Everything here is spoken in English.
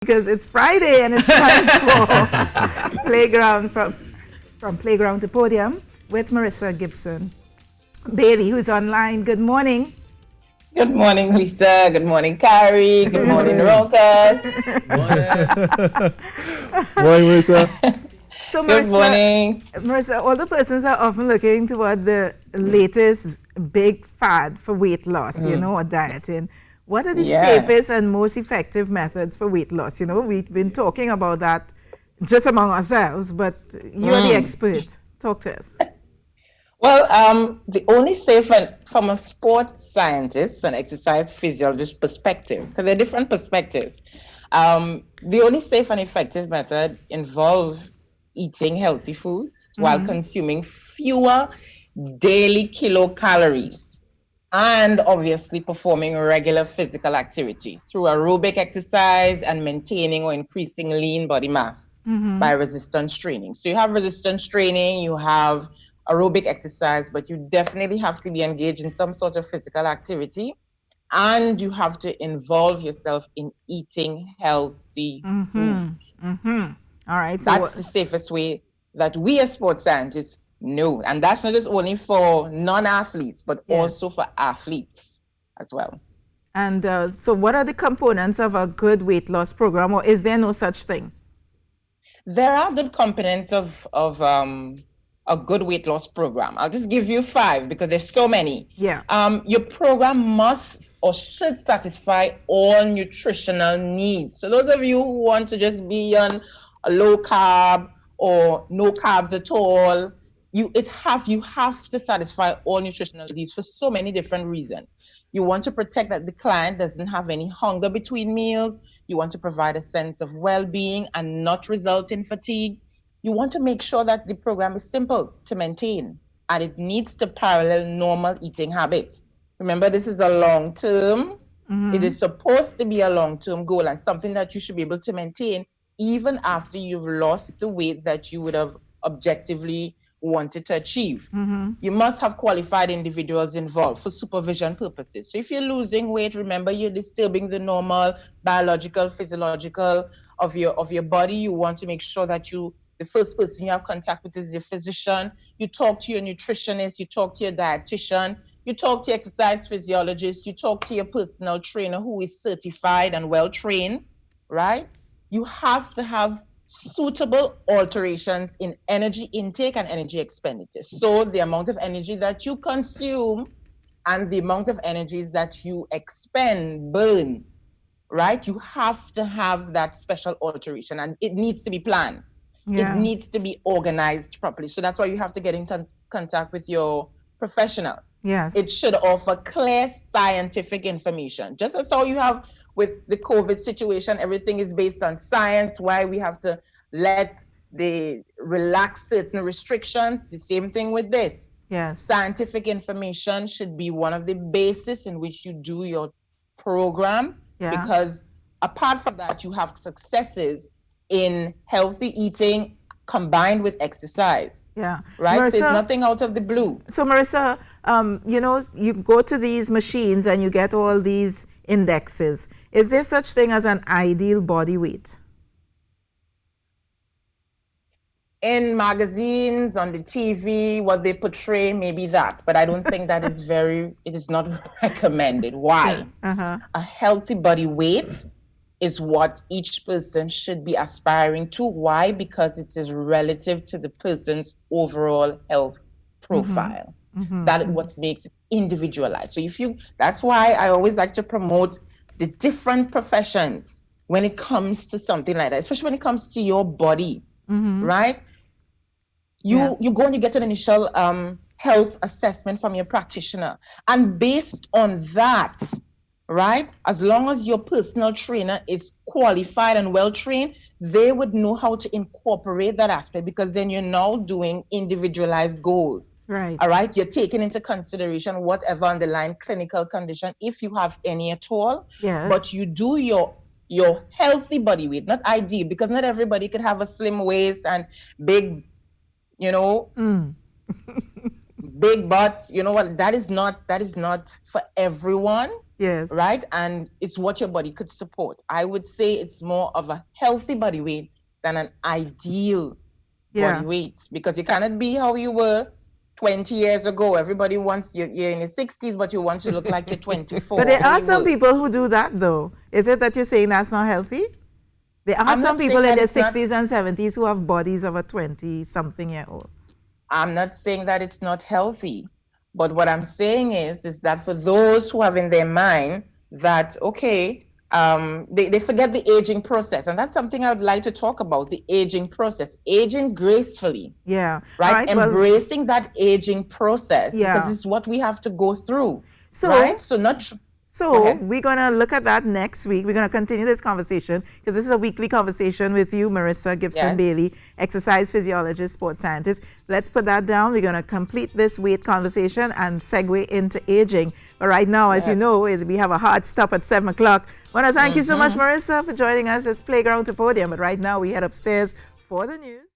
because it's Friday and it's time for Playground from Playground to Podium with Marissa Gibson Bailey, who's online. Good morning. Good morning, Lisa. Good morning, Carrie. Good morning, Rokas. Morning, Marissa. So Good morning. Marissa, all the persons are often looking toward the latest big fad for weight loss, or dieting. What are the safest and most effective methods for weight loss? We've been talking about that just among ourselves, but you're the expert. Talk to us. Well, the only safe, and from a sports scientist and exercise physiologist perspective, because there are different perspectives, the only safe and effective method involves eating healthy foods while consuming fewer daily kilocalories and obviously performing regular physical activity through aerobic exercise and maintaining or increasing lean body mass by resistance training. So you have resistance training, you have aerobic exercise, but you definitely have to be engaged in some sort of physical activity, and you have to involve yourself in eating healthy foods. All right. So that's the safest way that we as sports scientists know. And that's not just only for non-athletes, but also for athletes as well. And so what are the components of a good weight loss program, or is there no such thing? There are good components of a good weight loss program. I'll just give you 5 because there's so many. Yeah. Your program must or should satisfy all nutritional needs. So those of you who want to just be on a low carb or no carbs at all, you have to satisfy all nutritional needs for so many different reasons. You want to protect that the client doesn't have any hunger between meals. You want to provide a sense of well-being and not result in fatigue. You want to make sure that the program is simple to maintain and it needs to parallel normal eating habits. Remember, this is a long-term. It is supposed to be a long-term goal and something that you should be able to maintain even after you've lost the weight that you would have objectively wanted to achieve. You must have qualified individuals involved for supervision purposes. So if you're losing weight, remember you're disturbing the normal biological, physiological of your body. You want to make sure that the first person you have contact with is your physician. You talk to your nutritionist, you talk to your dietitian, you talk to your exercise physiologist, you talk to your personal trainer who is certified and well-trained, right? You have to have suitable alterations in energy intake and energy expenditure. So the amount of energy that you consume and the amount of energies that you expend, burn, right? You have to have that special alteration and it needs to be planned. It needs to be organized properly. So that's why you have to get in contact with your professionals. Yes. It should offer clear scientific information. Just as how you have with the COVID situation, everything is based on science, why we have to relax certain restrictions. The same thing with this. Yes. Scientific information should be one of the basis in which you do your program, because apart from that, you have successes in healthy eating combined with exercise. Yeah. Right? Marissa, so it's nothing out of the blue. So Marissa, you go to these machines and you get all these indexes. Is there such thing as an ideal body weight? In magazines, on the TV, what they portray may be that, but I don't think that it is not recommended. Why? A healthy body weight is what each person should be aspiring to. Why? Because it is relative to the person's overall health profile. That is what makes it individualized. So that's why I always like to promote the different professions when it comes to something like that, especially when it comes to your body, right? You go and you get an initial health assessment from your practitioner. And based on that, right, as long as your personal trainer is qualified and well-trained, they would know how to incorporate that aspect, because then you're now doing individualized goals. Right. All right. You're taking into consideration whatever underlying clinical condition, if you have any at all. Yes. But you do your healthy body weight, not ideal, because not everybody could have a slim waist and big, big butt. You know what? That is not for everyone. Yes. Right? And it's what your body could support. I would say it's more of a healthy body weight than an ideal body weight, because you cannot be how you were 20 years ago. Everybody wants you're in your 60s, but you want to look like you're 24. But there are some people who do that, though. Is it that you're saying that's not healthy? There are some people in their 60s and 70s who have bodies of a 20-something-year-old. I'm not saying that it's not healthy. But what I'm saying is that for those who have in their mind that, okay, they forget the aging process. And that's something I would like to talk about, the aging process, aging gracefully. Yeah. Right? Embracing that aging process, because it's what we have to go through. Right? So we're going to look at that next week. We're going to continue this conversation because this is a weekly conversation with you, Marissa Gibson-Bailey, exercise physiologist, sports scientist. Let's put that down. We're going to complete this weight conversation and segue into aging. But right now, as you know, we have a hard stop at 7 o'clock. I want to thank you so much, Marissa, for joining us. It's Playground to Podium. But right now, we head upstairs for the news.